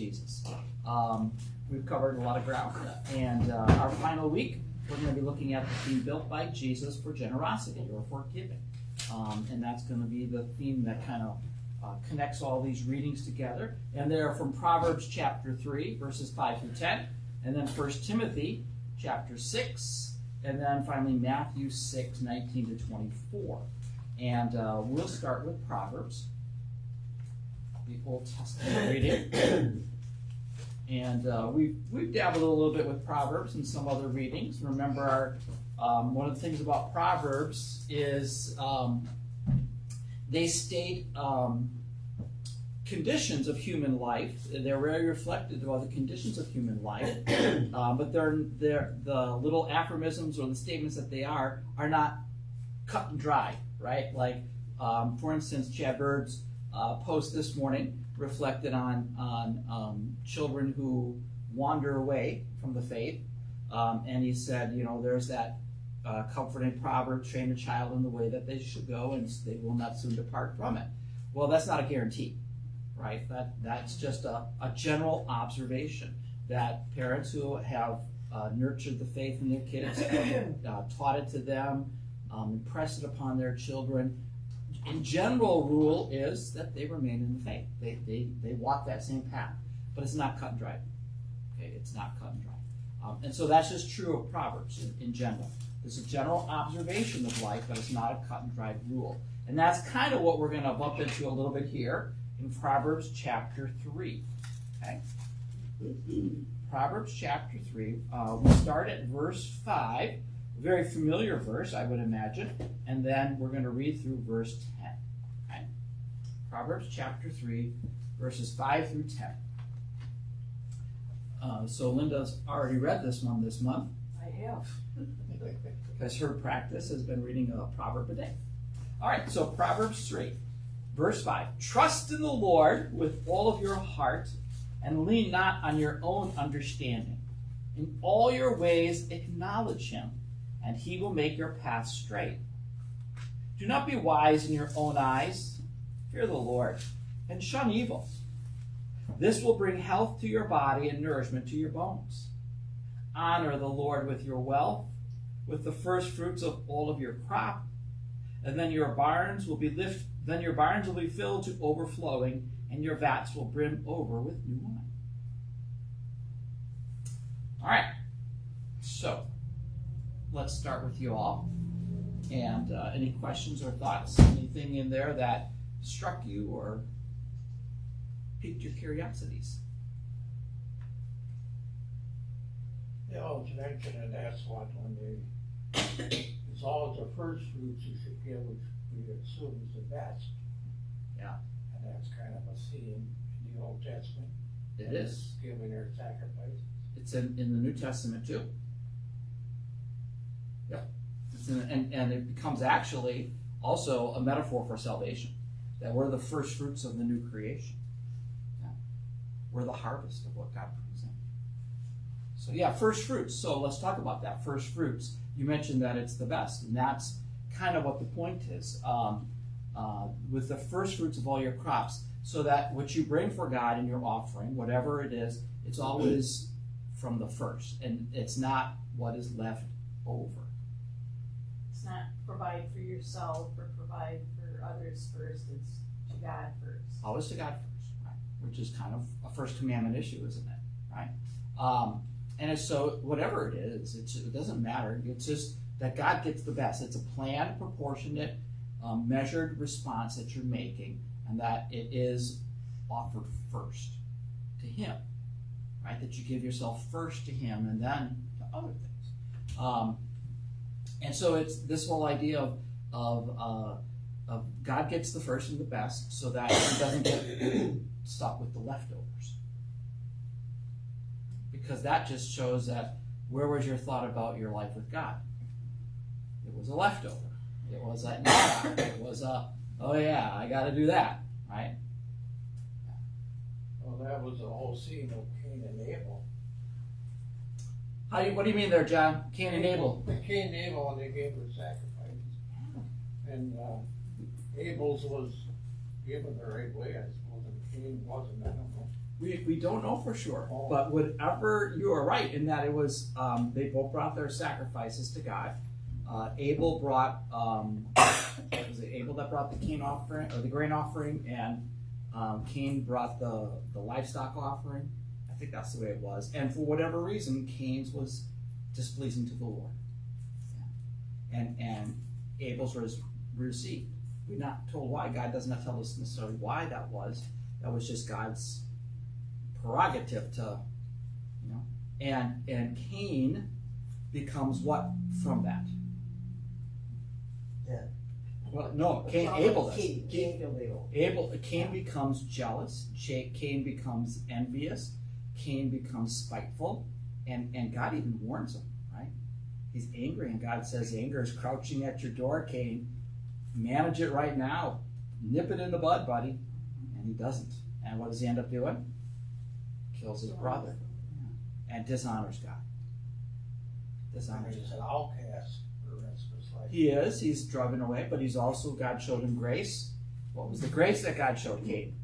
Jesus. We've covered a lot of ground. And our final week, we're going to be looking at the theme built by Jesus for generosity or for giving. And that's going to be the theme that kind of connects all these readings together. And they're from Proverbs chapter 3, verses 5 through 10, and then 1 Timothy chapter 6, and then finally Matthew 6, 19 to 24. And we'll start with Proverbs, the Old Testament reading. And we've dabbled a little bit with Proverbs and some other readings. Remember, one of the things about Proverbs is they state conditions of human life. They're very reflective of the conditions of human life, but they're the little aphorisms or the statements that they are not cut and dry, right? Like, for instance, Chad Bird's post this morning reflected on children who wander away from the faith, and he said, there's that comforting proverb, train a child in the way that they should go, and they will not soon depart from it. Well, that's not a guarantee, right? That's just a general observation that parents who have nurtured the faith in their kids, taught it to them, impressed it upon their children, in general rule is that they remain in the faith. They walk that same path, but it's not cut and dry. Okay, it's not cut and dry. And so that's just true of Proverbs in general. It's a general observation of life, but it's not a cut and dried rule. And that's kind of what we're going to bump into a little bit here in Proverbs chapter 3. Okay? Proverbs chapter 3. We start at verse 5. A very familiar verse, I would imagine. And then we're going to read through verse 10. Okay? Proverbs chapter 3, verses 5 through 10. So Linda's already read this one this month. I have. Because her practice has been reading a proverb a day. All right, so Proverbs 3, verse 5. Trust in the Lord with all of your heart and lean not on your own understanding. In all your ways acknowledge him, and he will make your path straight. Do not be wise in your own eyes. Fear the Lord, and shun evil. This will bring health to your body and nourishment to your bones. Honor the Lord with your wealth, with the first fruits of all of your crop, and then your barns will be filled to overflowing, and your vats will brim over with new wine. All right, so let's start with you all. And any questions or thoughts? Anything in there that struck you or piqued your curiosities? They always mention, and that's what it's always the first fruits you should give, which we assume is the best. Yeah. And that's kind of a theme in the Old Testament. It is. Giving their sacrifices. It's in the New Testament too. Yep. And it becomes actually also a metaphor for salvation. That we're the first fruits of the new creation. Yeah. We're the harvest of what God brings in. So yeah, first fruits. So let's talk about that. First fruits. You mentioned that it's the best, and that's kind of what the point is. With the first fruits of all your crops, so that what you bring for God in your offering, whatever it is, it's always from the first, and it's not what is left over. It's not provide for yourself or provide for others first. It's to God first. Always to God first, right? Which is kind of a first commandment issue, isn't it? Right? And so whatever it is, it doesn't matter. It's just that God gets the best. It's a planned, proportionate, measured response that you're making, and that it is offered first to him, right? That you give yourself first to him and then to other things. And so it's this whole idea of God gets the first and the best, so that he doesn't get stuck with the leftovers. Because that just shows that where was your thought about your life with God? It was a leftover. It was a, it was a, oh yeah, I got to do that, right? Well, that was the whole scene of Cain and Abel. What do you mean there, John? Cain and Abel? Cain and Abel, and they gave their sacrifices. And Abel's was given the right way, I suppose, and Cain wasn't. I don't know. We don't know for sure, Oh. but whatever, you are right in that it was, they both brought their sacrifices to God. Abel brought, was it Abel that brought the Cain offering, or the grain offering, and Cain brought the livestock offering. I think that's the way it was. And for whatever reason, Cain's was displeasing to the Lord. Yeah. And Abel's was received. We're not told why. God does not tell us necessarily why that was. That was just God's prerogative to, and Cain becomes what from that? Yeah. Well, no, Abel does. Cain killed Abel. Cain becomes jealous. Cain becomes envious. Cain becomes spiteful, and God even warns him. Right? He's angry, and God says, "Anger is crouching at your door, Cain. Manage it right now. Nip it in the bud, buddy." And he doesn't. And what does he end up doing? Kills his brother and dishonors God. Dishonors He's God. an outcast for the rest of his life. He is. He's driven away, but he's also, God showed him grace. What was the grace that God showed Cain?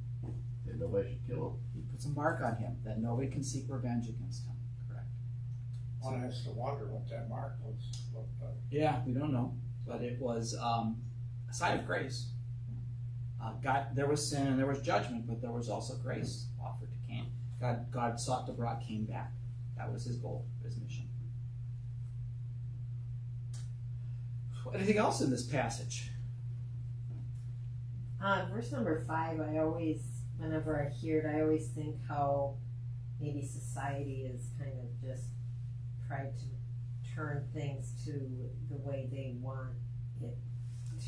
That nobody should kill him. He puts a mark on him that nobody can seek revenge against him. Correct. One has to wonder what that mark was. Yeah, we don't know, but it was a sign of grace. God, there was sin and there was judgment, but there was also grace offered to Cain. God sought to bring Cain back. That was his goal, his mission. Anything else in this passage? Verse number 5, whenever I hear it, I always think how maybe society is kind of just tried to turn things to the way they want it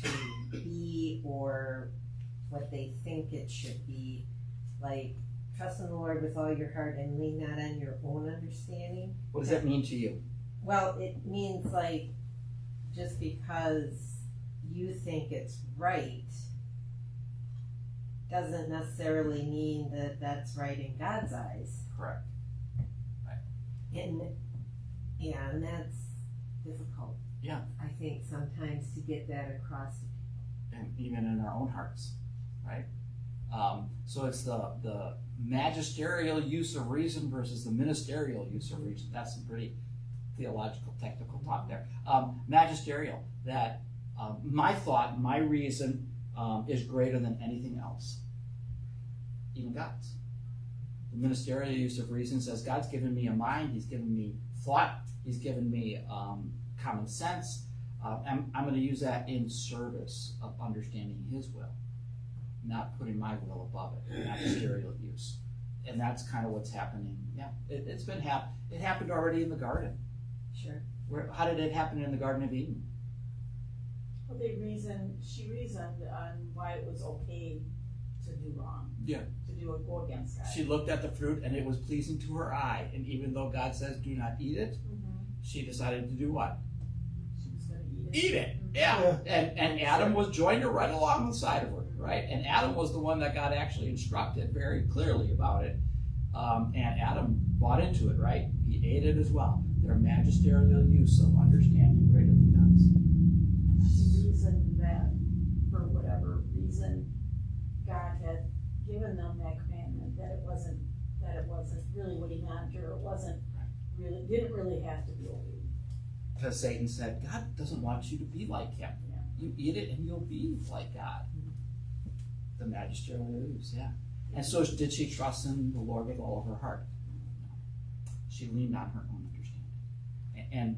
to be or what they think it should be. Like, trust in the Lord with all your heart and lean not on your own understanding. What does that mean to you? Well, it means like just because you think it's right doesn't necessarily mean that that's right in God's eyes. Correct. And that's difficult. Yeah. I think sometimes to get that across. And even in our own hearts, right? So it's the magisterial use of reason versus the ministerial use of reason. That's some pretty theological, technical talk there. Magisterial, that my thought, my reason is greater than anything else, even God's. The ministerial use of reason says God's given me a mind, He's given me thought, He's given me common sense. I'm going to use that in service of understanding His will, not putting my will above it. Magisterial use, and that's kind of what's happening. Yeah, it's been it happened already in the garden. Sure. How did it happen in the Garden of Eden? Well, she reasoned on why it was okay to do wrong. Yeah. To go against God. She looked at the fruit and it was pleasing to her eye, and even though God says do not eat it, she decided to do what? She was going to eat it. Eat it. Yeah. And Adam was joined her right along the side of her, right? And Adam was the one that God actually instructed very clearly about it. And Adam bought into it, right? He ate it as well. Their magisterial use of understanding greater than God's. She reasoned that for whatever reason God had given them that commandment, that it wasn't really what He meant, or didn't really have to be obeyed. Because Satan said, God doesn't want you to be like Him. Yeah. You eat it and you'll be like God. The magisterial use, yeah. And so did she trust in the Lord with all of her heart? No. She leaned on her own understanding. And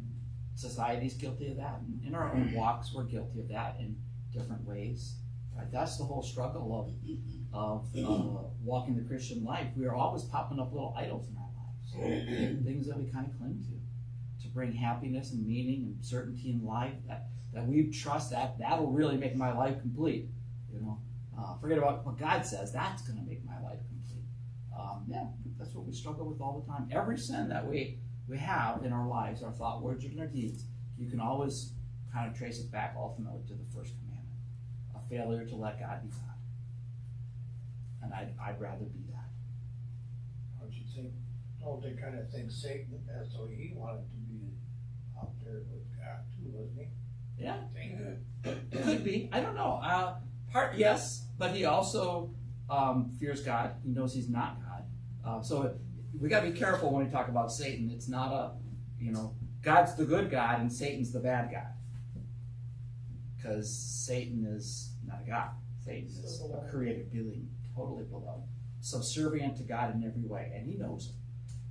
society's guilty of that. In our own walks, we're guilty of that in different ways. Right? That's the whole struggle of walking the Christian life. We are always popping up little idols in our lives. Things that we kind of cling to bring happiness and meaning and certainty in life, that we trust that'll really make my life complete. Forget about what God says. That's going to make my life complete. That's what we struggle with all the time. Every sin that we have in our lives, our thought, words, and our deeds, you can always kind of trace it back ultimately to the first commandment, a failure to let God be God. And I'd rather be that. Don't you think? Don't they kind of think Satan? That's what he wanted to be out there with God too, wasn't he? Yeah, it could be. I don't know. Yes, but he also fears God. He knows he's not God. So we got to be careful when we talk about Satan. It's not God's the good God and Satan's the bad God. Because Satan is not a God. Satan is a created being, totally below, subservient to God in every way, and he knows it.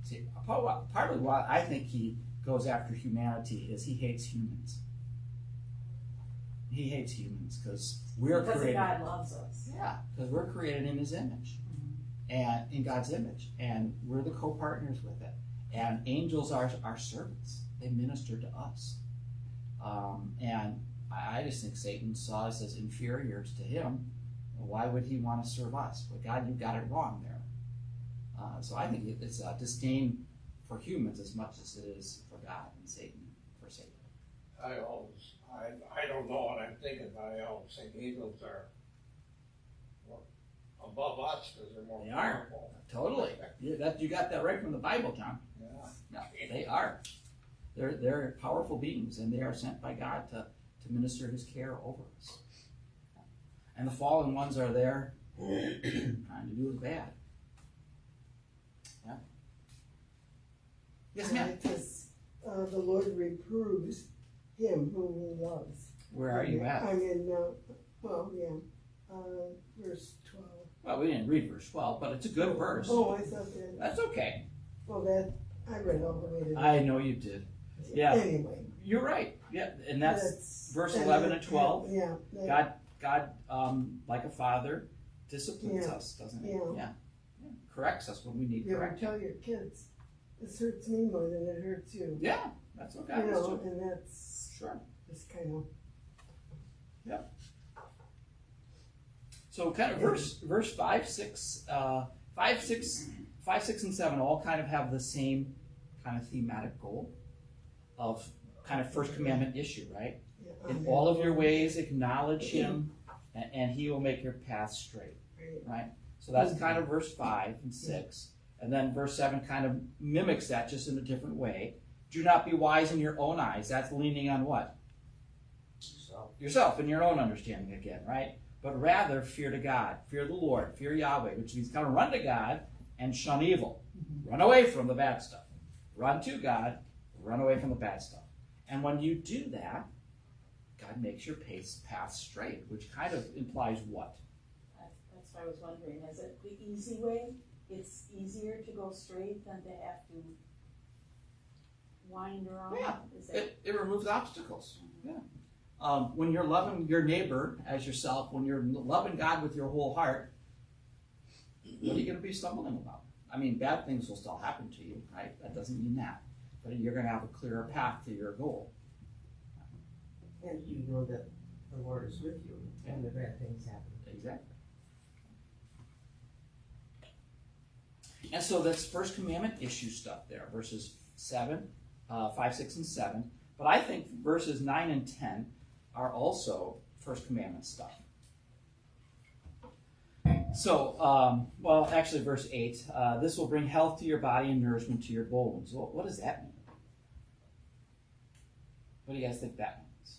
See, partly why I think he goes after humanity is he hates humans. He hates humans because we're Because created. God loves us. Yeah, because we're created in his image, and in God's image, and we're the co-partners with it. And angels are our servants; they minister to us. And I just think Satan saw us as inferiors to him. Why would he want to serve us? Well, God, you got it wrong there. So I think it's a disdain for humans as much as it is for God and Satan for Satan. I don't know what I'm thinking, but I always think angels are more above us because they're more They are. powerful. Totally. You got that right from the Bible, John. Yeah. No, they are. They're powerful beings, and they are sent by God to minister his care over us. And the fallen ones are there trying to do us bad. Yeah. Yes, ma'am. Because the Lord reproves him whom he loves. Where are you at? I'm in, verse 12. Well, we didn't read verse 12, but it's a good verse. Oh, I thought that, That's okay. I read all the way to I know you did. Yeah. Anyway. You're right. Yeah, and that's verse and 11 and 12. Yeah. God, like a father, disciplines Yeah. us, doesn't he? Yeah. Yeah. Corrects us when we need You ever correction. tell your kids, this hurts me more than it hurts you. Yeah, that's what You God does know, too. and that's Sure. just kind of. So kind of verse 5, 6, 5, 6, and 7 all kind of have the same kind of thematic goal of kind of first commandment issue, right? Yeah, In all of your ways, acknowledge him, and he will make your path straight, right? So that's kind of verse 5 and 6. And then verse 7 kind of mimics that just in a different way. Do not be wise in your own eyes. That's leaning on what? Yourself and your own understanding again, right? But rather fear to God, fear the Lord, fear Yahweh, which means kind of run to God and shun evil. Run away from the bad stuff. Run to God, run away from the bad stuff. And when you do that, God makes your path straight, which kind of implies what? That's what I was wondering. Is it the easy way? It's easier to go straight than to have to wind around? Yeah, Is that, it removes obstacles. Yeah. When you're loving your neighbor as yourself, when you're loving God with your whole heart, what are you going to be stumbling about? I mean, bad things will still happen to you, right? That doesn't mean that. But you're going to have a clearer path to your goal. And you know that the Lord is with you when the bad things happen. Exactly. And so that's first commandment issue stuff there, verses 7, 5, 6, and 7. But I think verses 9 and 10 are also first commandment stuff. So, actually verse 8, this will bring health to your body and nourishment to your bones. Well, what does that mean? What do you guys think that means?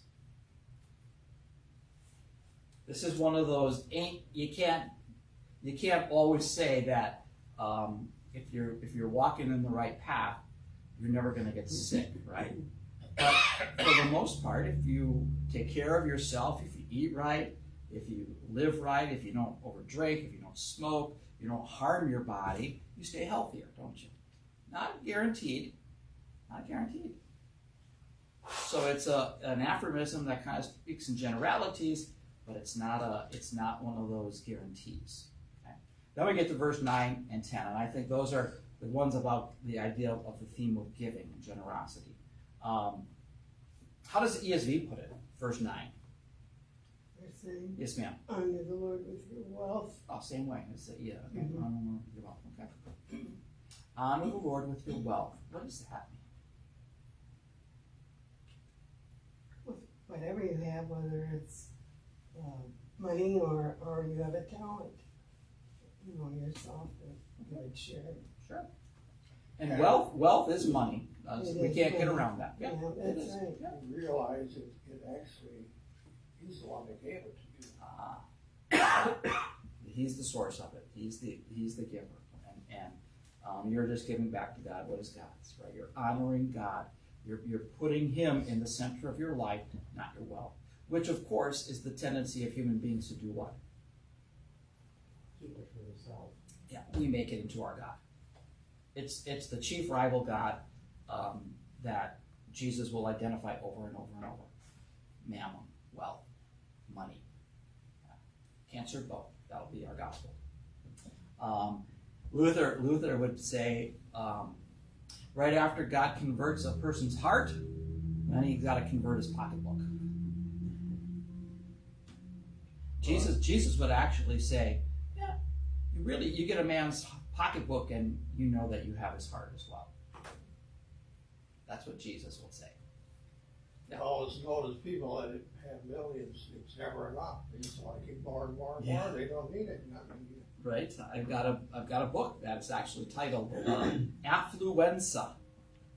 This is one of those, you can't always say that if you're walking in the right path, you're never going to get sick, right? But for the most part, if you take care of yourself, if you eat right, if you live right, if you don't overdrink, if you don't smoke, you don't harm your body, you stay healthier, don't you? Not guaranteed. Not guaranteed. So it's an aphorism that kind of speaks in generalities, but it's not one of those guarantees. Okay? Then we get to verse 9 and 10, and I think those are the ones about the idea of the theme of giving and generosity. How does the ESV put it? Verse 9. They're saying, Yes, ma'am. honor the Lord with your wealth. Oh, same way. It's okay. Mhm. Honor your wealth. Okay. Honor the Lord with your wealth. What does that mean? With whatever you have, whether it's money or you have a talent, you know, yourself, you would share it. Sure. And wealth is money. It We is can't get money. around that. Yeah, Yeah, it that's is. right. Yeah. You realize it actually, he's the one that gave it to you. He's the source of it. He's the giver, You're just giving back to God what is God's, right? You're honoring God. You're putting Him in the center of your life, not your wealth. Which, of course, is the tendency of human beings to do what? Keep it for yourself. Yeah, we make it into our God. It's the chief rival God that Jesus will identify over and over and over. Mammon, wealth, money. Can't serve both. That'll be our gospel. Luther would say, right after God converts a person's heart, then he's got to convert his pocketbook. Jesus would actually say, yeah, you get a man's pocketbook and you know that you have his heart as well. That's what Jesus would say. You always notice people that have millions, it's never enough. They just want to keep more and more and more. They don't need it. Right. I've got a book that's actually titled Affluenza,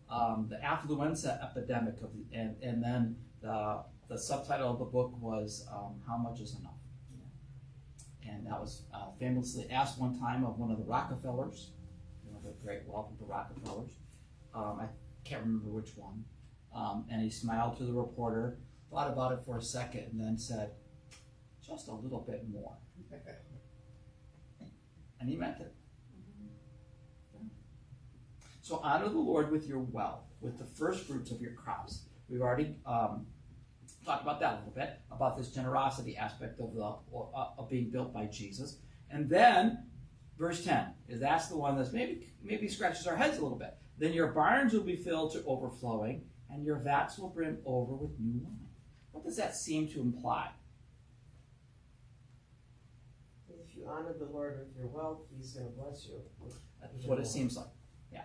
the affluenza epidemic and then the subtitle of the book was How Much Is Enough. And that was famously asked one time of one of the Rockefellers, the great wealth of the Rockefellers. I can't remember which one. And he smiled to the reporter, thought about it for a second, and then said, just a little bit more. And he meant it. So honor the Lord with your wealth, with the first fruits of your crops. We've already talked about that a little bit, about this generosity aspect of being built by Jesus. And then, verse 10, that's the one that's maybe scratches our heads a little bit. Then your barns will be filled to overflowing, and your vats will brim over with new wine. What does that seem to imply? If you honor the Lord with your wealth, He's going to bless you. That's what it seems like. Yeah.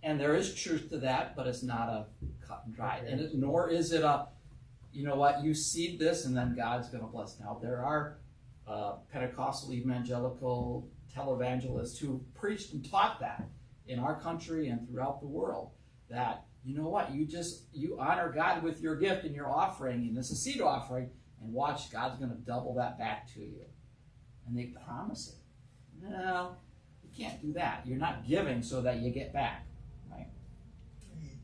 And there is truth to that, but it's not a cut and dry. Okay. And nor is it a, you know what, you seed this and then God's going to bless. Now, there are Pentecostal, evangelical televangelists who preached and taught that in our country and throughout the world, that, you know what, you honor God with your gift and your offering, and it's a seed offering, and watch, God's going to double that back to you. And they promise it. No, you can't do that. You're not giving so that you get back, right?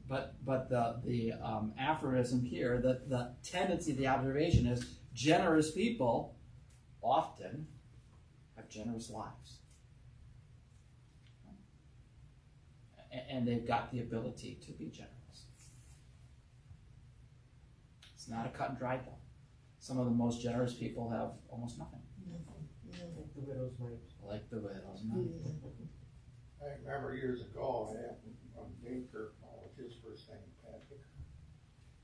But the aphorism here, the tendency, the observation is generous people often have generous lives. And they've got the ability to be generous. It's not a cut and dry though. Some of the most generous people have almost nothing. Like the widow's mite. Like the widows' mite. I remember years ago, I had a banker, what was his first name, Patrick.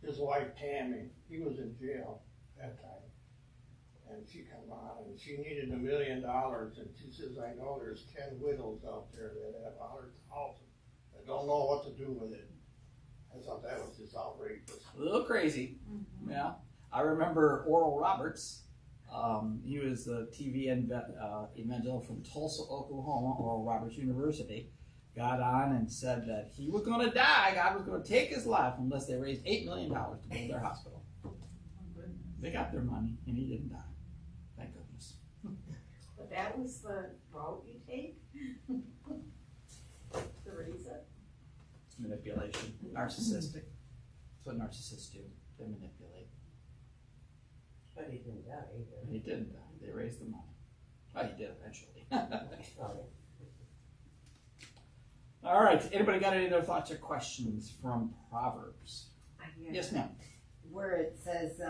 His wife Tammy, he was in jail that time. And she come on and she needed $1 million, and she says, I know there's 10 widows out there that have 100,000 that don't know what to do with it. I thought that was just outrageous. A little crazy. Yeah. I remember Oral Roberts. He was the TV evangel from Tulsa, Oklahoma, Oral Roberts University. Got on and said that he was going to die. God was going to take his life unless they raised $8 million to build their hospital. They got their money, and he didn't die. Thank goodness. But that was the route you take? To raise it? It's manipulation. Narcissistic. That's what narcissists do. They manipulate. But he didn't die either. He didn't die. They raised the money. Well, he did eventually. Oh, All right. Anybody got any other thoughts or questions from Proverbs? Yeah. Yes, ma'am. Where it says,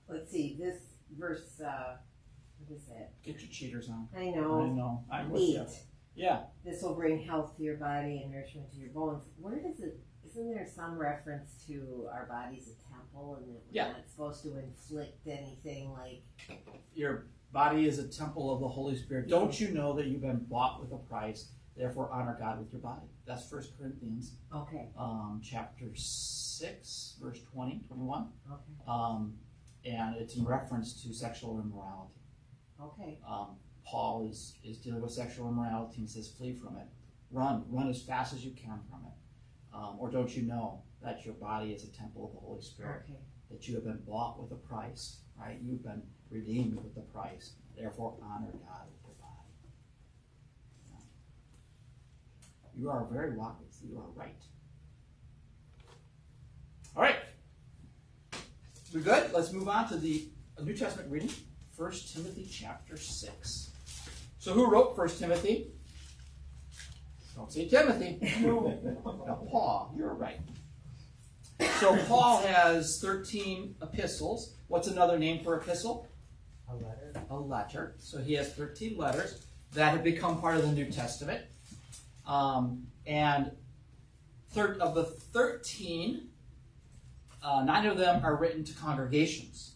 let's see, this verse, what is that? Get your cheaters on. I I know. know. I'm with you. 8. Yeah. This will bring health to your body and nourishment to your bones. Where does it, isn't there some reference to our body's a temple and that we're Yeah. not supposed to inflict anything like, Your body is a temple of the Holy Spirit. Don't you know that you've been bought with a price? Therefore, honor God with your body. That's 1 Corinthians okay, chapter 6, verse 20, 21. okay, And it's in reference to sexual immorality. okay. Paul is dealing with sexual immorality and says, flee from it. Run as fast as you can from it. Or don't you know that your body is a temple of the Holy Spirit? Okay. That you have been bought with a price, right? You've been redeemed with a price. Therefore, honor God with your body. You are very wise. You are right. All right. We're good? Let's move on to the New Testament reading. 1 Timothy chapter 6. So who wrote 1 Timothy? Don't say Timothy. No, Paul. You're right. So Paul has 13 epistles. What's another name for epistle? A letter. A letter. So he has 13 letters that have become part of the New Testament. And of the 13, 9 of them are written to congregations.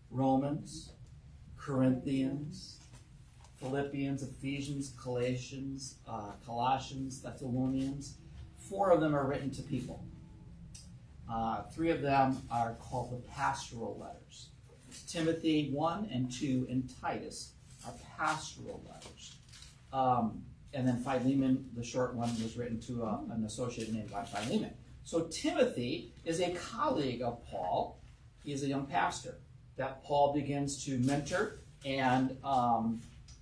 Romans, Corinthians, Philippians, Ephesians, Galatians, Colossians, Thessalonians. 4 of them are written to people. 3 of them are called the pastoral letters. Timothy 1 and 2 and Titus are pastoral letters. And then Philemon, the short one, was written to an associate named Philemon. So Timothy is a colleague of Paul. He is a young pastor that Paul begins to mentor and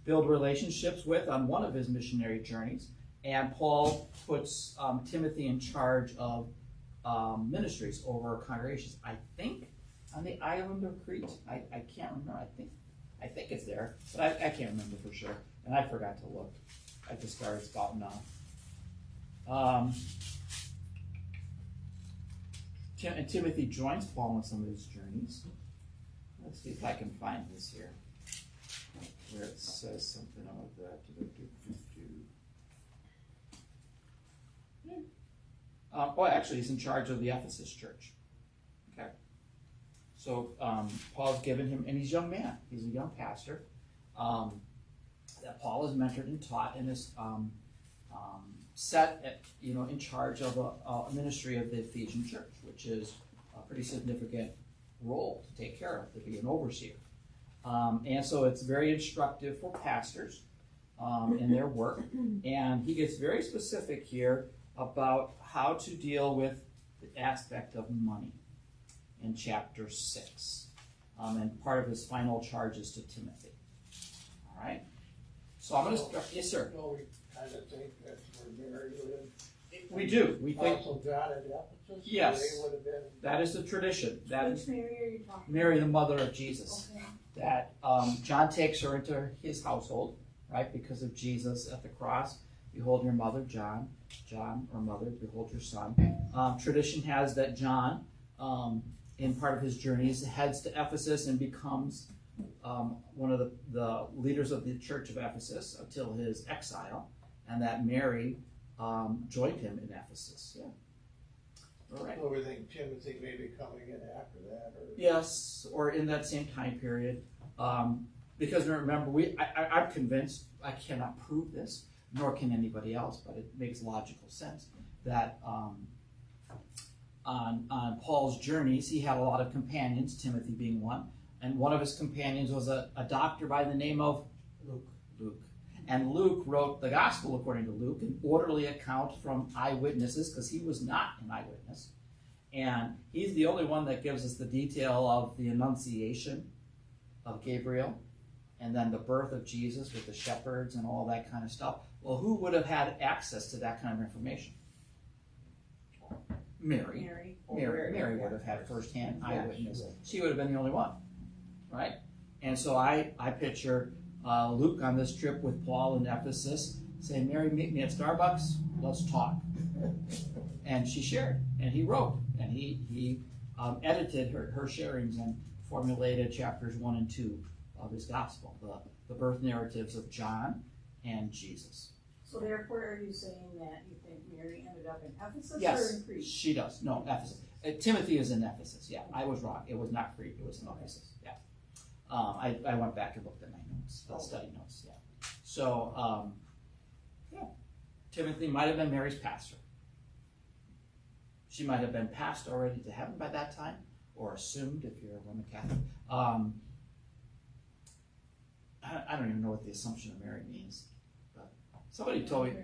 build relationships with on one of his missionary journeys. And Paul puts Timothy in charge of ministries over congregations. I think on the island of Crete. I can't remember. I think it's there, but I can't remember for sure. And I forgot to look. I just started spouting off. And Timothy joins Paul on some of his journeys. Let's see if I can find this here, where it says something about that. Actually, he's in charge of the Ephesus church. Okay. So Paul's given him, and he's a young man. He's a young pastor that Paul has mentored and taught, and is set in charge of a ministry of the Ephesian church, which is a pretty significant role to take care of, to be an overseer. And so it's very instructive for pastors in their work. And he gets very specific here about how to deal with the aspect of money in chapter 6. And part of his final charges to Timothy. All right? So I'm going to start. Yes, sir. Well, we kind of think that's where Mary lived. We do. We think Also John at Ephesus? Yes. They would have been. that is the tradition. That Which is Mary are you talking Mary, the mother of Jesus. about? Okay. That John takes her into his household, right, because of Jesus at the cross. Behold your mother, John, or mother, behold your son. Tradition has that John, in part of his journeys, heads to Ephesus and becomes one of the leaders of the church of Ephesus until his exile, and that Mary joined him in Ephesus. Yeah. All right. So we think Timothy may be coming in after that, or? Yes, or in that same time period. Because remember, I'm convinced, I cannot prove this, nor can anybody else, but it makes logical sense, that on Paul's journeys, he had a lot of companions, Timothy being one, and one of his companions was a doctor by the name of Luke. And Luke wrote the gospel, according to Luke, an orderly account from eyewitnesses, because he was not an eyewitness. And he's the only one that gives us the detail of the Annunciation of Gabriel, and then the birth of Jesus with the shepherds and all that kind of stuff. Well, who would have had access to that kind of information? Mary. Mary would have had firsthand eyewitness. She would have been the only one, right? And so I picture Luke on this trip with Paul in Ephesus saying, Mary, meet me at Starbucks, let's talk. And she shared, and he wrote, and he edited her sharings and formulated chapters 1 and 2 of his gospel, the birth narratives of John and Jesus. So therefore, are you saying that you think Mary ended up in Ephesus or Yes, in Crete? she does. No, Ephesus. Timothy is in Ephesus. Yeah, I was wrong. It was not Crete. It was in Ephesus. Yeah. I went back and looked at my notes, the study notes. Yeah. So, Timothy might have been Mary's pastor. She might have been passed already to heaven by that time, or assumed if you're a Roman Catholic. I don't even know what the Assumption of Mary means. But somebody told me,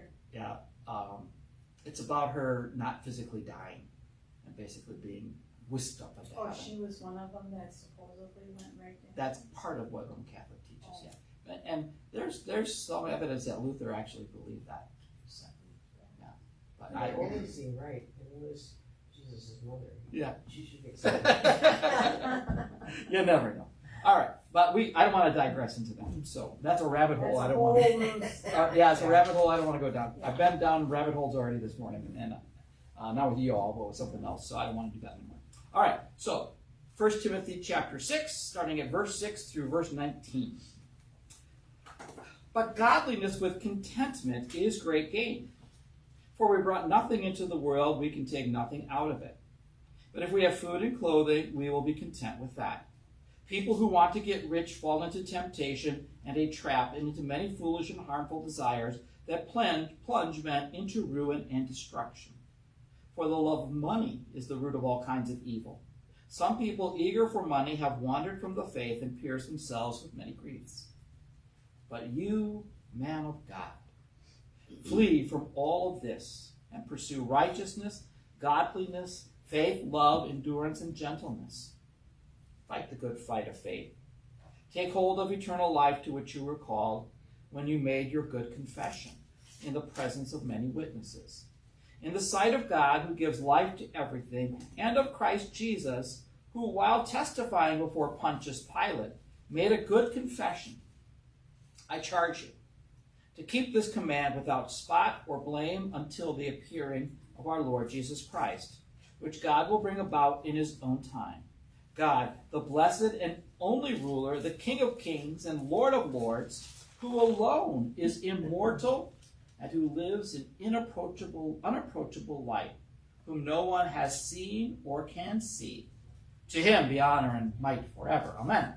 it's about her not physically dying and basically being whisked up into heaven. She was one of them that supposedly went right there. That's part of what Roman Catholic teaches, yeah. And there's some evidence that Luther actually believed that. Yeah. I always seem right, and it was Jesus' mother. Yeah. She should get some. You never know. All right, but I don't want to digress into that. So that's a rabbit hole. I don't want to. Yeah, it's a rabbit hole I don't want to go down. I've been down rabbit holes already this morning, and not with you all, but with something else. So I don't want to do that anymore. All right, so 1 Timothy chapter 6, starting at verse 6 through verse 19. But godliness with contentment is great gain. For we brought nothing into the world, we can take nothing out of it. But if we have food and clothing, we will be content with that. People who want to get rich fall into temptation and a trap, and into many foolish and harmful desires that plunge men into ruin and destruction. For the love of money is the root of all kinds of evil. Some people eager for money have wandered from the faith and pierced themselves with many griefs. But you, man of God, flee from all of this and pursue righteousness, godliness, faith, love, endurance, and gentleness. Fight the good fight of faith. Take hold of eternal life to which you were called when you made your good confession in the presence of many witnesses. In the sight of God, who gives life to everything, and of Christ Jesus, who, while testifying before Pontius Pilate, made a good confession. I charge you to keep this command without spot or blame until the appearing of our Lord Jesus Christ, which God will bring about in his own time. God, the blessed and only ruler, the King of kings and Lord of lords, who alone is immortal and who lives in unapproachable light, whom no one has seen or can see. To him be honor and might forever. Amen.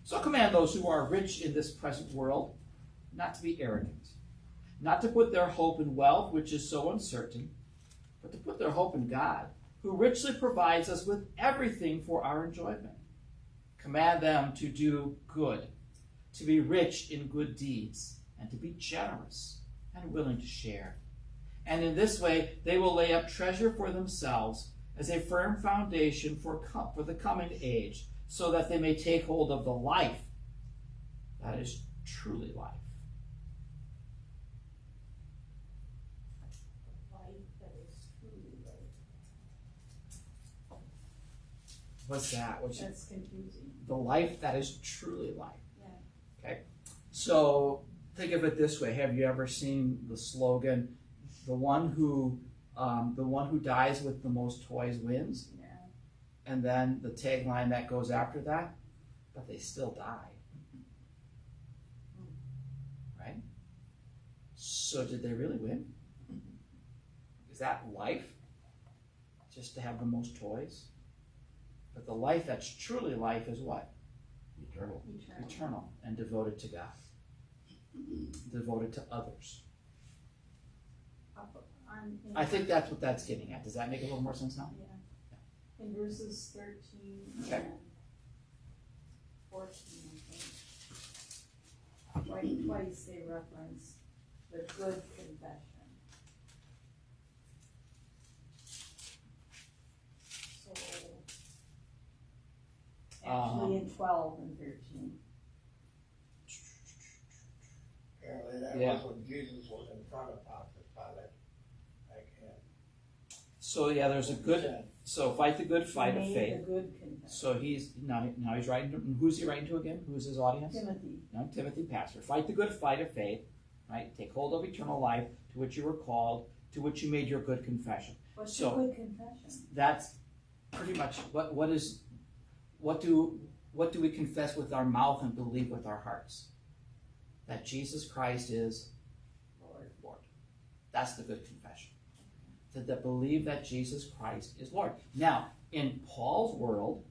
So command those who are rich in this present world not to be arrogant, not to put their hope in wealth, which is so uncertain, but to put their hope in God, who richly provides us with everything for our enjoyment. Command them to do good, to be rich in good deeds, and to be generous and willing to share. And in this way, they will lay up treasure for themselves as a firm foundation for the coming age, so that they may take hold of the life that is truly life. What's that? That's confusing. The life that is truly life. Yeah. Okay. So think of it this way. Have you ever seen the slogan, the one who dies with the most toys wins? Yeah. And then the tagline that goes after that, but they still die. Right? So did they really win? Is that life? Just to have the most toys? But the life that's truly life is what? Eternal. Eternal and devoted to God. Devoted to others. I think that's what that's getting at. Does that make a little more sense now? Yeah. In verses 13 Okay. and 14, I think. Twice they reference the good confession. So, actually in 12 and 13. Apparently that Yeah. was when Jesus was in front of Pontius Pilate. So yeah, there's a good. So fight the good fight of Made faith. a good confession. So he's now he's writing to, who's he writing to again? Who's his audience? Timothy. No, Timothy, pastor. Fight the good fight of faith, right? Take hold of eternal life, to which you were called, to which you made your good confession. What's So- a good confession? That's pretty much what do we confess with our mouth and believe with our hearts? That Jesus Christ is Lord. That's the good confession. That believe that Jesus Christ is Lord. Now, in Paul's world,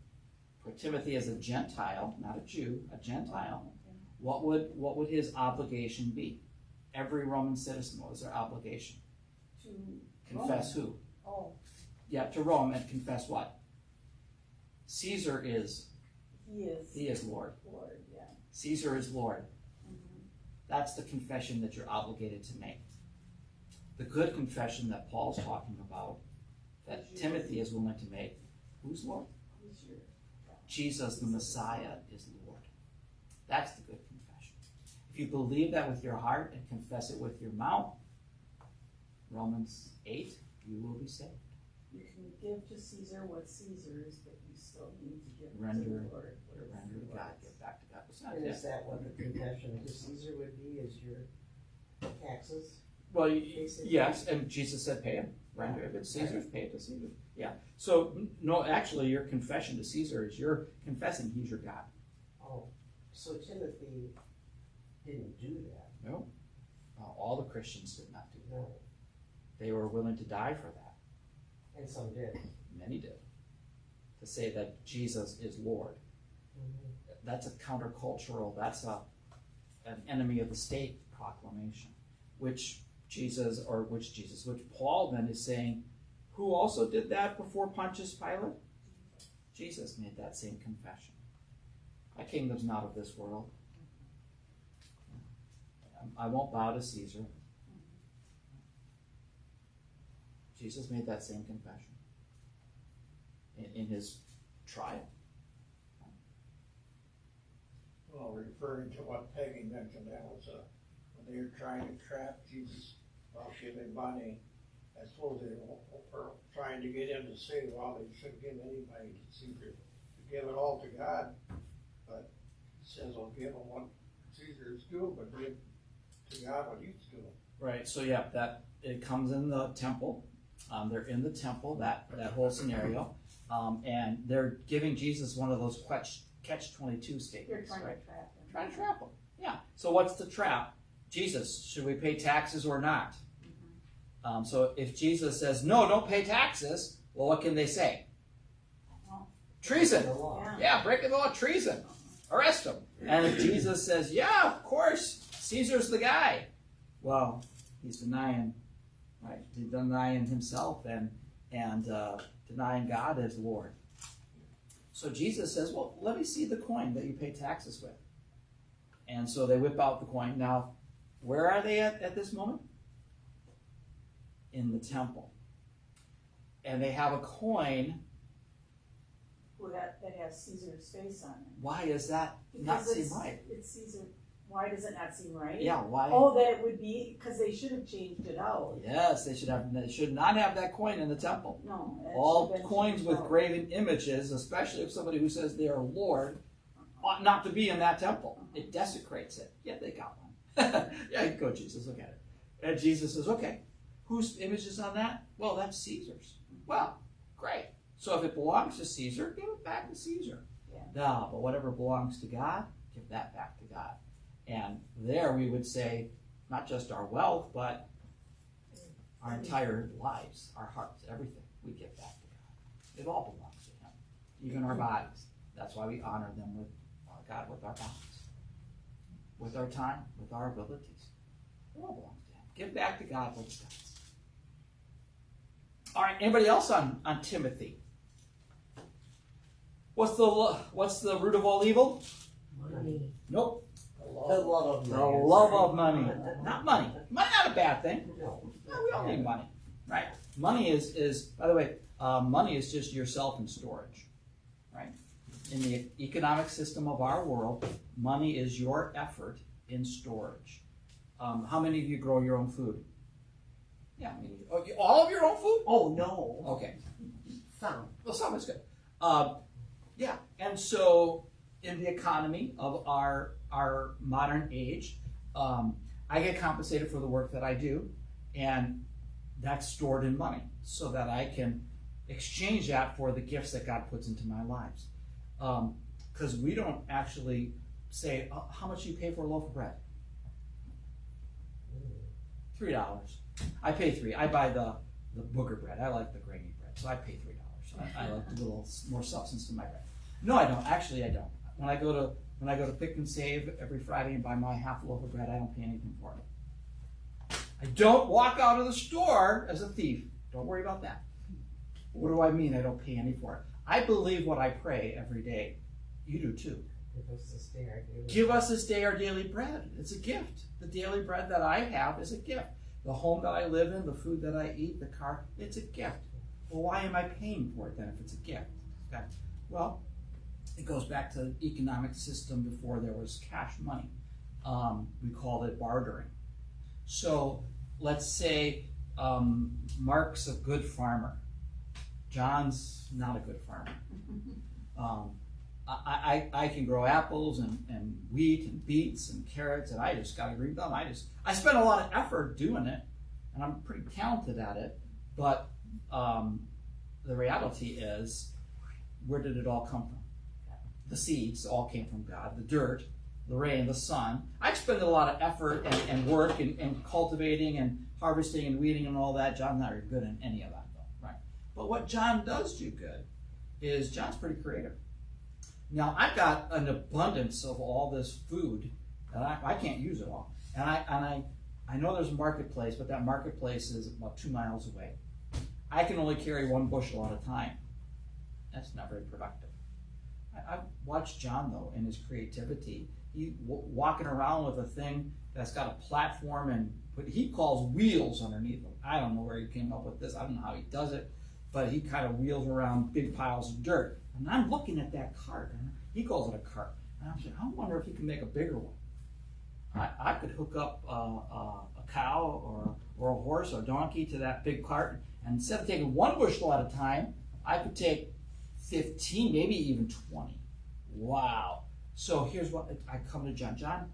for Timothy as a Gentile, not a Jew, a Gentile, what would his obligation be? Every Roman citizen, what was their obligation? To Confess who? Oh, Yeah, to Rome, and confess what? Caesar is. he is. He is Lord. Lord, yeah. Caesar is Lord. Mhm. That's the confession that you're obligated to make. The good confession that Paul's talking about, that Timothy is willing to make, who's Lord? Who's your Jesus, the Messiah, is Lord. That's the good confession. If you believe that with your heart and confess it with your mouth, Romans 8, you will be saved. You can give to Caesar what Caesar's, but you still need to give to Render the Lord what is Render to the God, Lord's. give back to God. It's not And that. is that what the confession to Caesar would be, is your taxes? Well, Basically. yes, and Jesus said, pay him. Render. If it's Caesar's, pay it to Caesar. Yeah. So, no, actually, your confession to Caesar is you're confessing he's your God. Oh, so Timothy didn't do that. No. All the Christians did not do that. No, They were willing to die for that. and some did. Many did. To say that Jesus is Lord. That's a countercultural, that's an enemy of the state proclamation, which Paul then is saying, who also did that before Pontius Pilate? Jesus made that same confession. My kingdom's not of this world. I won't bow to Caesar. Jesus made that same confession in his trial. Well, referring to what Peggy mentioned, that was when they were trying to trap Jesus about giving money. I suppose they were trying to get him to say, well, they shouldn't give anybody to Caesar, to give it all to God. But he says, well, give him what Caesar's due, but give to God what he's due. Right. So yeah, that it comes in the temple. They're in the temple. That whole scenario, and they're giving Jesus one of those catch-22 You're statements, trying right? to trap him. Trying to trap him. Yeah. So what's the trap? Jesus, should we pay taxes or not? So if Jesus says no, don't pay taxes, well, what can they say? Well, Treason. The law. Yeah. Yeah, breaking the law, treason. Arrest him. And if Jesus says, yeah, of course, Caesar's the guy, well, he's denying, right? He's denying himself and denying God as Lord. So Jesus says, well, let me see the coin that you pay taxes with. And so they whip out the coin. Now, where are they at this moment? In the temple. And they have a coin. that has Caesar's face on it. Why is that not Because seem right? It's Caesar. Why does it not seem right? Yeah, why? Oh, that it would be, because they should have changed it out. Yes, they should not have that coin in the temple. No. it All should have been coins changed with out. graven images, especially of somebody who says they are Lord, ought not to be in that temple. It desecrates it. Yeah, they got one. Yeah, go Jesus, look at it. And Jesus says, okay, whose image is on that? Well, that's Caesar's. Well, great. So if it belongs to Caesar, give it back to Caesar. Yeah. No, but whatever belongs to God, give that back to God. And there we would say, not just our wealth, but our entire lives, our hearts, everything, we give back to God. It all belongs to Him, even our bodies. That's why we honor them with God, with our bodies, with our time, with our abilities. It all belongs to Him. Give back to God what's God's. All right, anybody else on Timothy? What's the root of all evil? Money. Nope. The love of The money. love of money. Not money. Money not a bad thing. No. No, we all need money, right? Money is by the way, money is just yourself in storage, right? In the economic system of our world, money is your effort in storage. How many of you grow your own food? Yeah, all of your own food? Oh, no. Okay, Some. well, some is good. Yeah, and so in the economy of our modern age, I get compensated for the work that I do, and that's stored in money so that I can exchange that for the gifts that God puts into my lives. Because we don't actually say, how much do you pay for a loaf of bread? $3. I pay $3. I buy the booger bread. I like the grainy bread, so I pay $3. I like the little more substance to my bread. No, I don't. Actually, I don't. When I go to Pick and Save every Friday and buy my half loaf of bread, I don't pay anything for it. I don't walk out of the store as a thief. Don't worry about that. What do I mean I don't pay any for it? I believe what I pray every day. You do too. Give us this day our daily Give us this day our daily bread. It's a gift. The daily bread that I have is a gift. The home that I live in, the food that I eat, the car, it's a gift. Well, why am I paying for it then if it's a gift? Okay. Well, it goes back to the economic system before there was cash money. We called it bartering. So let's say Mark's a good farmer. John's not a good farmer. I can grow apples and wheat and beets and carrots, and I just got to read them. I spend a lot of effort doing it, and I'm pretty talented at it. But the reality is, where did it all come from? The seeds all came from God. The dirt, the rain, the sun. I expended a lot of effort and work and cultivating and harvesting and weeding and all that. John's not very good in any of that, though, right? But what John does do good is John's pretty creative. Now, I've got an abundance of all this food, and I can't use it all. And I know there's a marketplace, but that marketplace is about 2 miles away. I can only carry 1 bushel at a time. That's not very productive. I've watched John, though, in his creativity. He walking around with a thing that's got a platform and what he calls wheels underneath them. I don't know where he came up with this. I don't know how he does it, but he kind of wheels around big piles of dirt. And I'm looking at that cart, and he calls it a cart. And I'm saying, I wonder if he can make a bigger one. I could hook up a cow or a horse or a donkey to that big cart, and instead of taking 1 bushel at a time, I could take 15, maybe even 20. Wow. So here's what I come to John. John,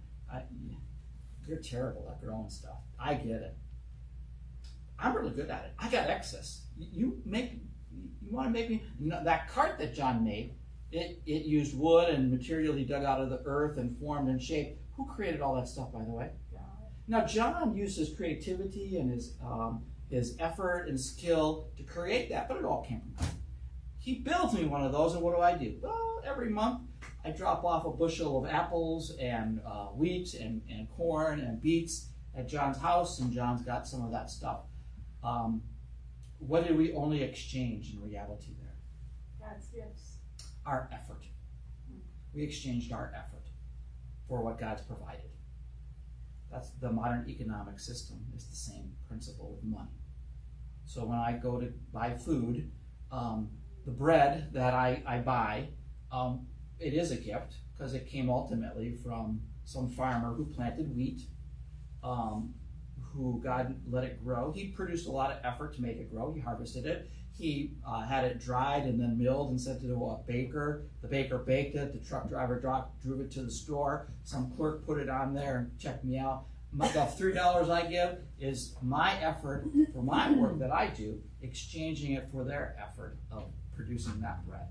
you're terrible at growing stuff. I get it. I'm really good at it. I got excess. You want to make me, that cart that John made, it used wood and material he dug out of the earth and formed and shaped. Who created all that stuff, by the way? God. Now, John used his creativity and his effort and skill to create that, but it all came from God. He builds me one of those, and what do? Well, every month I drop off a bushel of apples and wheat and corn and beets at John's house, and John's got some of that stuff. What did we only exchange in reality there? God's gifts. Our effort. We exchanged our effort for what God's provided. That's the modern economic system. It's the same principle with money. So when I go to buy food, the bread that I buy, it is a gift because it came ultimately from some farmer who planted wheat, who God let it grow. He produced a lot of effort to make it grow. He harvested it. He had it dried and then milled and sent it to a baker. The baker baked it. The truck driver drove it to the store. Some clerk put it on there and checked me out. The $3 I give is my effort for my work that I do, exchanging it for their effort of producing that bread.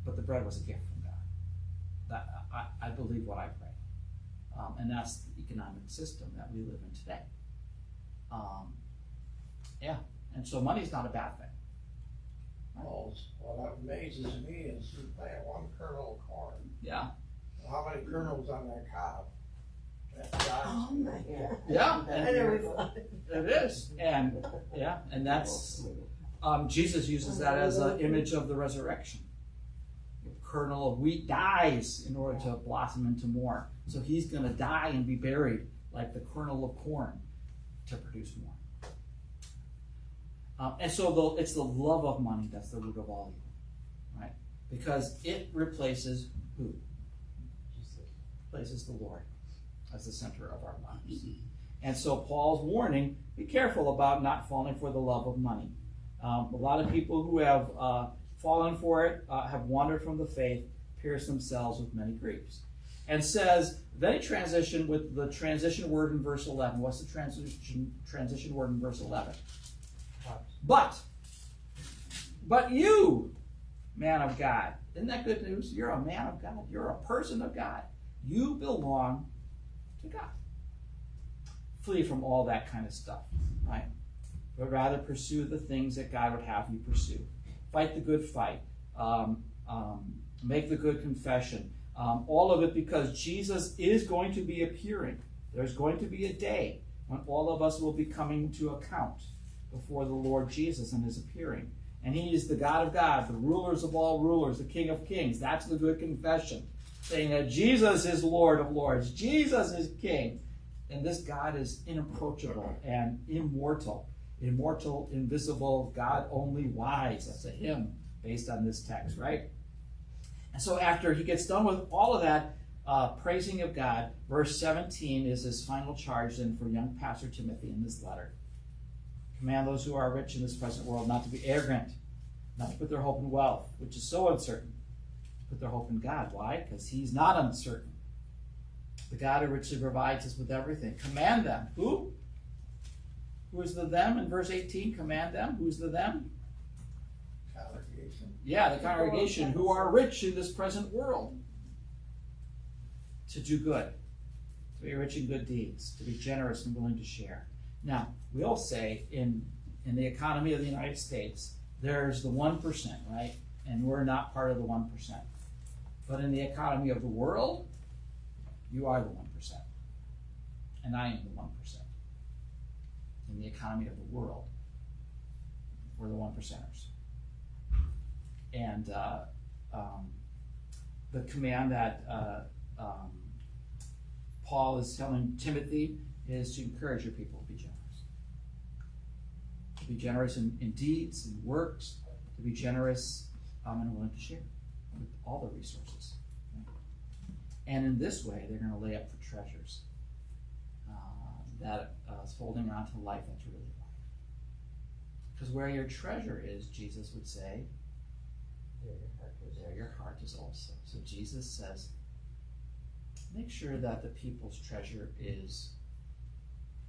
But the bread was a gift from God. I believe what I pray. And that's the economic system that we live in today. And so money's not a bad thing. Well, what amazes me is you plant 1 kernel of corn. Yeah. How many kernels on that cob? That's Oh my God. Yeah. I never thought. It is. And that's, Jesus uses that as an image of the resurrection. The kernel of wheat dies in order to blossom into more. So he's going to die and be buried like the kernel of corn to produce more. And so it's the love of money that's the root of all evil, right? Because it replaces who? Replaces the Lord as the center of our lives. And so Paul's warning, be careful about not falling for the love of money. A lot of people who have fallen for it have wandered from the faith, pierced themselves with many griefs. And says, then he transitioned with the transition word in verse 11. What's the transition word in verse 11? But you, man of God. Isn't that good news? You're a man of God. You're a person of God. You belong to God. Flee from all that kind of stuff, right? But rather pursue the things that God would have you pursue. Fight the good fight. Make the good confession. All of it because Jesus is going to be appearing. There's going to be a day when all of us will be coming to account before the Lord Jesus and his appearing. And he is the God of God, the rulers of all rulers, the King of kings. That's the good confession. Saying that Jesus is Lord of lords. Jesus is King. And this God is inapproachable and immortal. Immortal, invisible, God only wise. That's a hymn based on this text, right? And so after he gets done with all of that praising of God, verse 17 is his final charge then for young Pastor Timothy in this letter. Command those who are rich in this present world not to be arrogant, not to put their hope in wealth, which is so uncertain. Put their hope in God. Why? Because He's not uncertain. The God who richly provides us with everything. Command them. Who? Who is the them in verse 18? Command them. Who's the them? Congregation. Yeah, the congregation who are rich in this present world. To do good. To be rich in good deeds. To be generous and willing to share. Now, we'll say in the economy of the United States, there's the 1%, right? And we're not part of the 1%. But in the economy of the world, you are the 1%. And I am the 1%. In the economy of the world, we're the 1%ers. And the command that Paul is telling Timothy is to encourage your people to be generous. To be generous in deeds and works, to be generous and willing to share with all the resources. And in this way, they're going to lay up for treasures that is holding on to life that's really life. Because where your treasure is, Jesus would say, there your heart is also. So Jesus says, make sure that the people's treasure is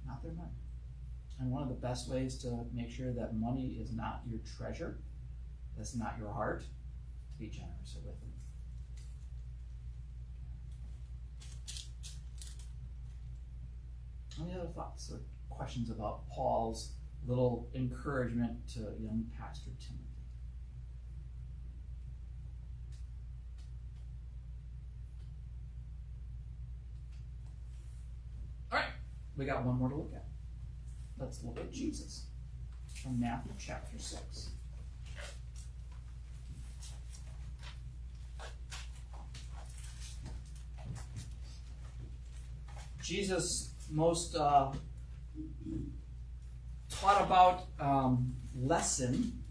not their money. And one of the best ways to make sure that money is not your treasure, that's not your heart, to be generous with it. Any other thoughts or questions about Paul's little encouragement to young Pastor Timothy? All right, we got one more to look at. Let's look at Jesus from Matthew chapter 6. Jesus most taught about lesson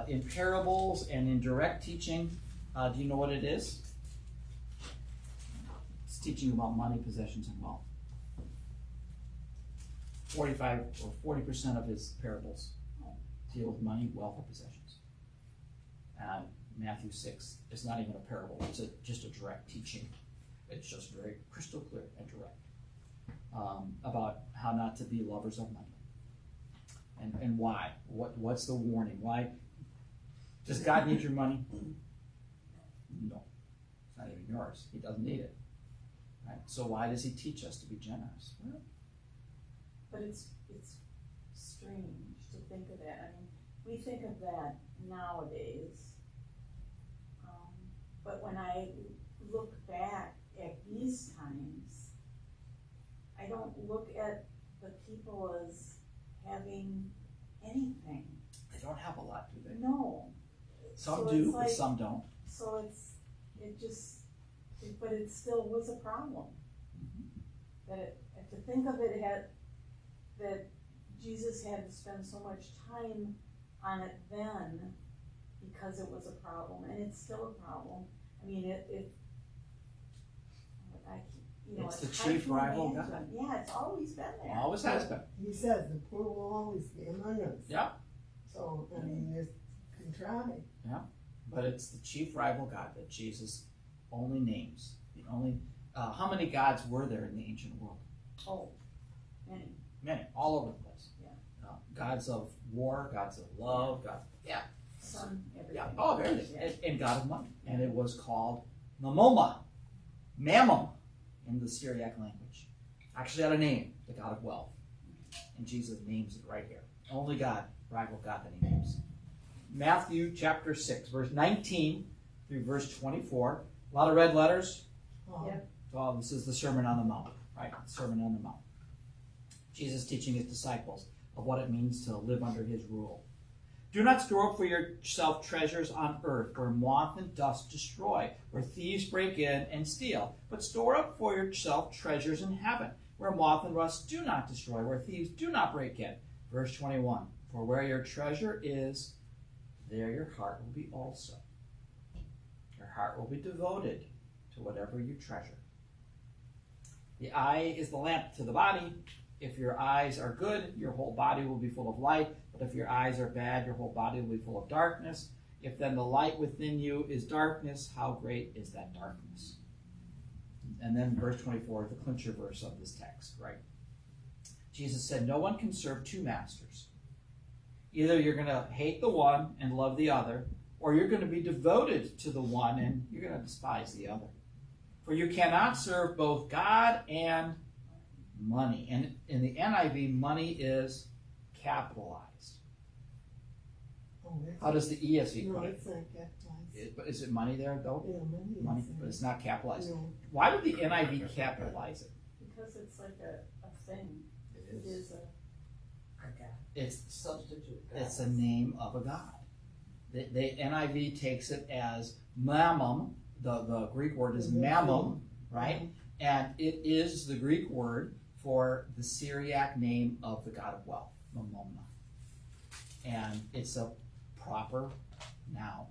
in parables and in direct teaching. Do you know what it is? It's teaching about money, possessions, and wealth. 45 or 40% of his parables deal with money, wealth, or possessions. Matthew 6 is not even a parable. It's just a direct teaching. It's just very crystal clear and direct about how not to be lovers of money. And why? What's the warning? Why? Does God need your money? No. It's not even yours. He doesn't need it. Right? So why does he teach us to be generous? Well, but it's strange to think of that. I mean, we think of that nowadays. But when I look back at these times, I don't look at the people as having anything. they don't have a lot, do they? No. Some So do, it's but like- some don't. So but it still was a problem. To think of it that Jesus had to spend so much time on it then because it was a problem, and it's still a problem. I mean, It's the it's hard chief to rival imagine. God. Yeah, it's always been there. Always has been. He says the poor will always be among us. Yeah. So, I mean, you can try. But it's the chief rival God that Jesus only names. The only how many gods were there in the ancient world? Oh, many. Many, all over the place. Yeah. Gods of war, gods of love, gods. Sun, everything. Yeah. Oh, everything. Yeah. And God of money. And it was called Mamoma, Mammon, in the Syriac language. Actually had a name, the God of wealth. And Jesus names it right here. Only God, rival God that he names. Matthew chapter 6, verse 19 through verse 24. A lot of red letters. Yeah. Well, this is the Sermon on the Mount, right? Sermon on the Mount. Jesus teaching his disciples of what it means to live under his rule. Do not store up for yourself treasures on earth, where moth and dust destroy, where thieves break in and steal. But store up for yourself treasures in heaven, where moth and rust do not destroy, where thieves do not break in. Verse 21, for where your treasure is, there your heart will be also. Your heart will be devoted to whatever you treasure. The eye is the lamp to the body. If your eyes are good, your whole body will be full of light. But if your eyes are bad, your whole body will be full of darkness. If then the light within you is darkness, how great is that darkness? And then verse 24, the clincher verse of this text, right? Jesus said, no one can serve two masters. Either you're going to hate the one and love the other, or you're going to be devoted to the one and you're going to despise the other. For you cannot serve both God and money. And in the NIV, money is capitalized. Oh, that's- How does the ESV No, put it? it's not capitalized. But is it money there, though? Yeah, Money, is but there. it's not capitalized. No, Why would the NIV capitalize it? Because it's like a thing. It It is. is a, It's Substitute God. It's a name of a god. The NIV takes it as mammon. The Greek word is mammon, right? And it is the Greek word for the Syriac name of the god of wealth, Mamona. And it's a proper noun.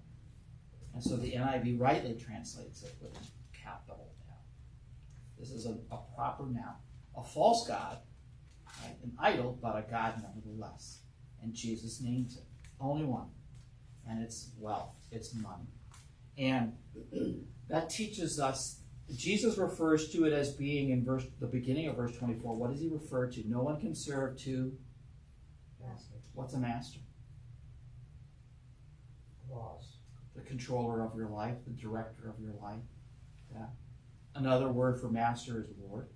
And so the NIV rightly translates it with a capital L. This is a proper noun. A false god, right? An idol, but a god nevertheless. And Jesus names it. Only one. And it's wealth. It's money. And that teaches us, Jesus refers to it as being in the beginning of verse 24. What does he refer to? No one can serve two. What's a master? Laws. The controller of your life, the director of your life. Yeah. Another word for master is Lord.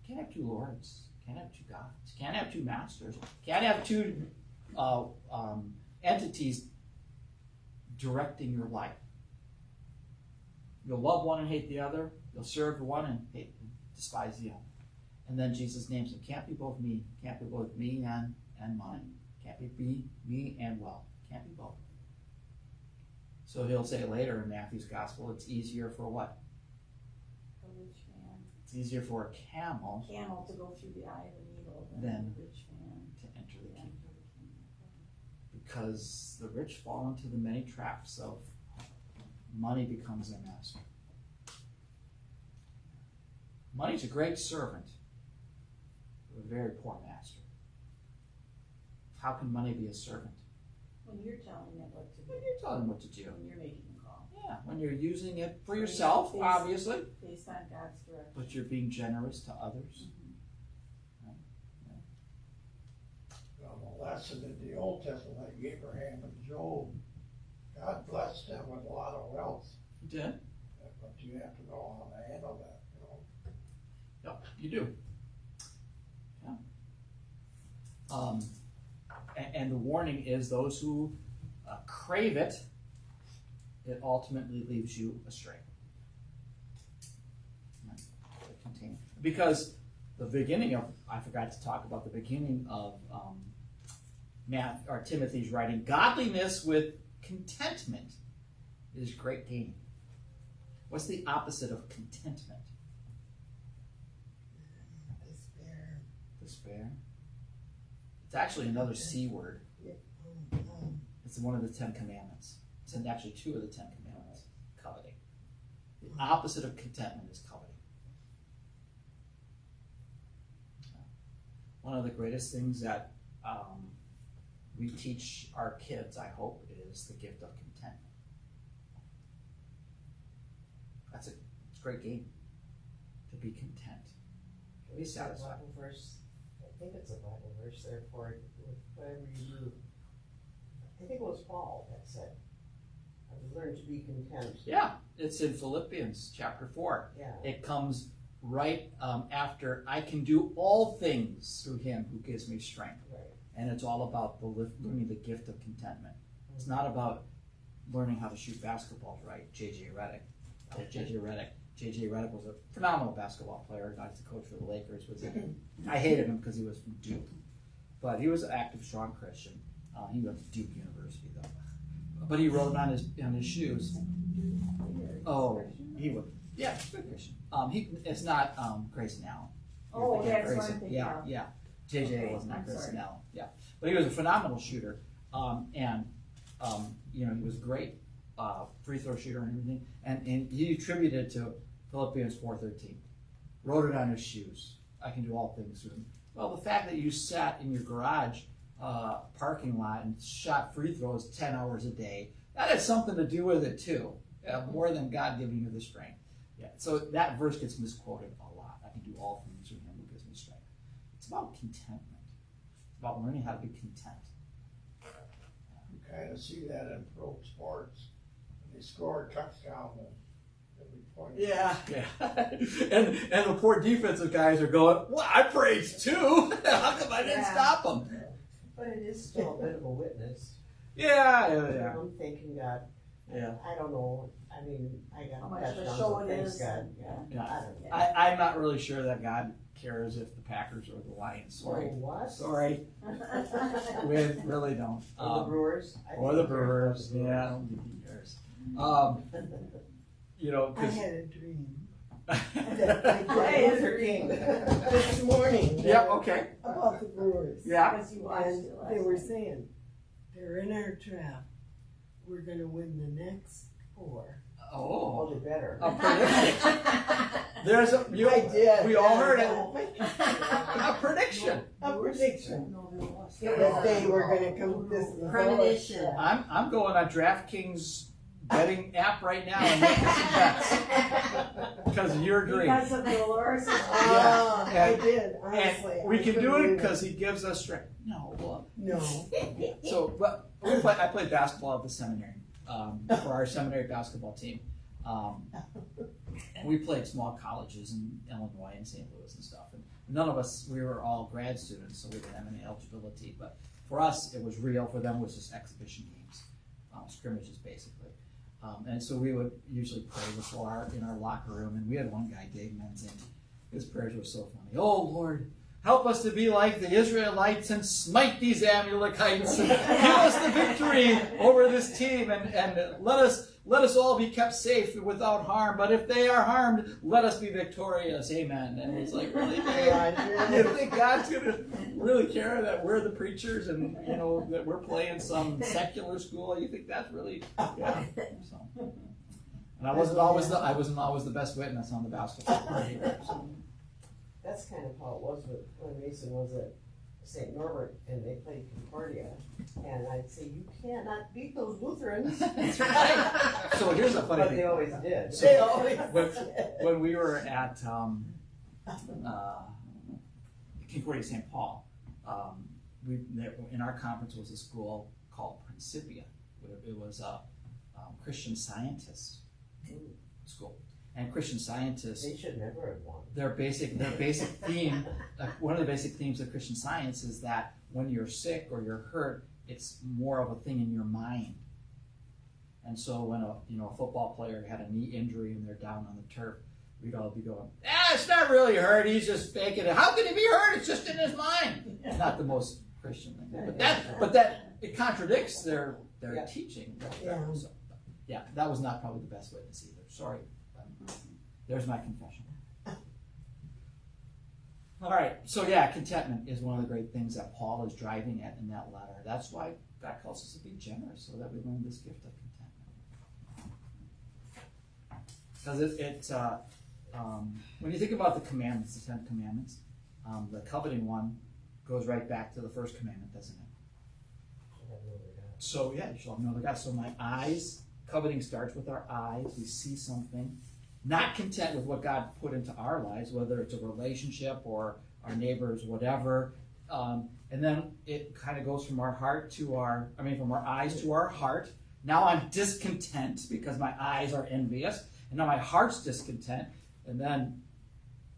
Can't have two lords. Can't have two gods. Can't have two masters. Can't have two entities directing your life. You'll love one and hate the other. You'll serve the one and despise the other. And then Jesus names them. Can't be both me. Can't be both me and money. Can't be me and wealth. Can't be both. So he'll say later in Matthew's gospel, it's easier for what? a rich man. It's easier for a camel Camel to go through the eye of the needle than Then- a rich man to enter the to kingdom. enter the kingdom. Because the rich fall into the many traps of money becomes their master. Money's a great servant, but a very poor master. How can money be a servant? When you're telling it what to do, When you're telling them what to do. when you're making a call, Yeah, when you're using it for yourself, obviously, based on God's direction. but you're being generous to others. The lesson in the Old Testament, like Abraham and Job, God blessed them with a lot of wealth, You did? but you have to know how to handle that, Yep, you do. Yeah. And the warning is those who crave it, it ultimately leaves you astray. Because the beginning of, I forgot to talk about the beginning of Timothy's writing, godliness with contentment is great gain. What's the opposite of contentment? despair. Despair. It's actually another C word. It's one of the 10 Commandments. It's actually 2 of the 10 Commandments. Coveting. The opposite of contentment is coveting. One of the greatest things that we teach our kids, I hope, is the gift of contentment. It's a great game to be content. Be Is that a satisfied. Bible verse? I think it's a Bible verse there for it, with whatever you do. I think it was Paul that said, "I've learned to be content." Yeah, it's in Philippians chapter 4. Yeah. It comes right after I can do all things through him who gives me strength. Right. And it's all about learning the gift of contentment. It's not about learning how to shoot basketballs right, J.J. Redick. J.J. Redick was a phenomenal basketball player. Got to coach for the Lakers. I hated him because he was from Duke. But he was an active, strong Christian. He went to Duke University, though. But he wrote on his shoes. Oh, he would. Yeah, good Christian. It's not Grayson Allen. You're Oh, thinking that's what I'm Grayson. thinking Yeah, of. yeah. JJ Okay, was not I'm Grayson sorry. Allen. Yeah, but he was a phenomenal shooter, and he was a great free throw shooter and everything. And he attributed to Philippians 4:13. Wrote it on his shoes. I can do all things through him. Well, the fact that you sat in your garage parking lot and shot free throws 10 hours a day, that has something to do with it too, more than God giving you the strength. Yeah, so that verse gets misquoted a lot. I can do all things through him who gives me strength. It's about contentment. It's about learning how to be content. You kind of see that in pro sports. When they score a touchdown, every point. Yeah. and the poor defensive guys are going, well, I praised too. How come I didn't stop them? But it is still a bit of a witness. Yeah. I'm thanking God. Yeah. I don't know. I mean, I got How much of a touchdowns, show so it thanks is, God. and- Yeah. I don't know. I'm not really sure that God cares if the Packers or the Lions. Sorry. Oh, what? Sorry. We really don't. Or the Brewers? I Or think the he cares about Brewers. the Brewers. Yeah, I don't think he cares. You know, I because. had a dream Hey, Luther King. this morning. Yeah, okay. About the Brewers. Yeah. Because you watched And it last they were night. saying, they're in our trap. We're gonna win the next 4. Oh, Oh. they better. A prediction. There's a. You, I did. We all heard it. it. A prediction. A prediction. No, they lost. That they were gonna come this is Premonition. I'm going on DraftKings betting app right now and making some bets because of your dream. Because of Dolores. Oh, Yeah. I did, honestly. And we I can couldn't do it believe because he gives us strength. No, well, No. so but I played basketball at the seminary for our seminary basketball team. And we played small colleges in Illinois and St. Louis and stuff. And none of us, we were all grad students, so we didn't have any eligibility. But for us, it was real. For them, it was just exhibition games, scrimmages basically. And so we would usually pray in our locker room. And we had one guy, Dave Menzing. His prayers were so funny. Oh Lord, help us to be like the Israelites and smite these Amalekites and give us the victory over this team and let us all be kept safe without harm. But if they are harmed, let us be victorious. Amen. And it's like, really, Dave? You think God's going to really care that we're the preachers and, you know, that we're playing some secular school? You think that's really, yeah. So, and I wasn't always the best witness on the basketball court either. So. That's kind of how it was when Mason was at St. Norbert and they played Concordia. And I'd say, you cannot beat those Lutherans. That's right. So here's a funny But thing. they always did. So They always when we were at Concordia St. Paul, in our conference was a school called Principia. It was a Christian Scientist school. And Christian Scientists, They should never have won. their basic theme, one of the basic themes of Christian Science is that when you're sick or you're hurt, it's more of a thing in your mind. And so when a football player had a knee injury and they're down on the turf, we'd all be going, it's not really hurt, he's just faking it. How can he be hurt? It's just in his mind. It's not the most Christian thing. But that it contradicts their Yeah. teaching. Yeah. So, yeah, that was not probably the best witness either. Sorry. There's my confession. All right, so yeah, contentment is one of the great things that Paul is driving at in that letter. That's why God calls us to be generous, so that we learn this gift of contentment. Because when you think about the commandments, the 10 commandments, the coveting one goes right back to the first commandment, doesn't it? So yeah, you shall have no other God. So my eyes, coveting starts with our eyes. We see something. Not content with what God put into our lives, whether it's a relationship or our neighbors, whatever. And then it kind of goes from our eyes to our heart. Now I'm discontent because my eyes are envious. And now my heart's discontent. And then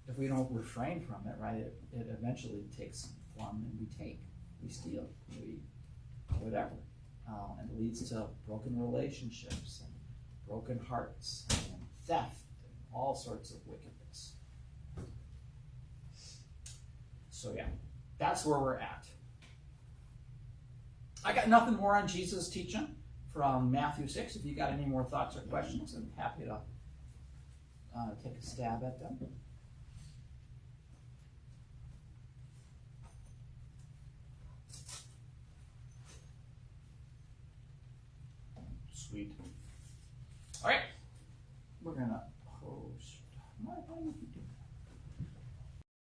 if we don't refrain from it, right, it eventually takes form and we steal, whatever. And it leads to broken relationships and broken hearts and theft. All sorts of wickedness. So yeah, that's where we're at. I got nothing more on Jesus' teaching from Matthew 6. If you got any more thoughts or questions, I'm happy to take a stab at them. Sweet.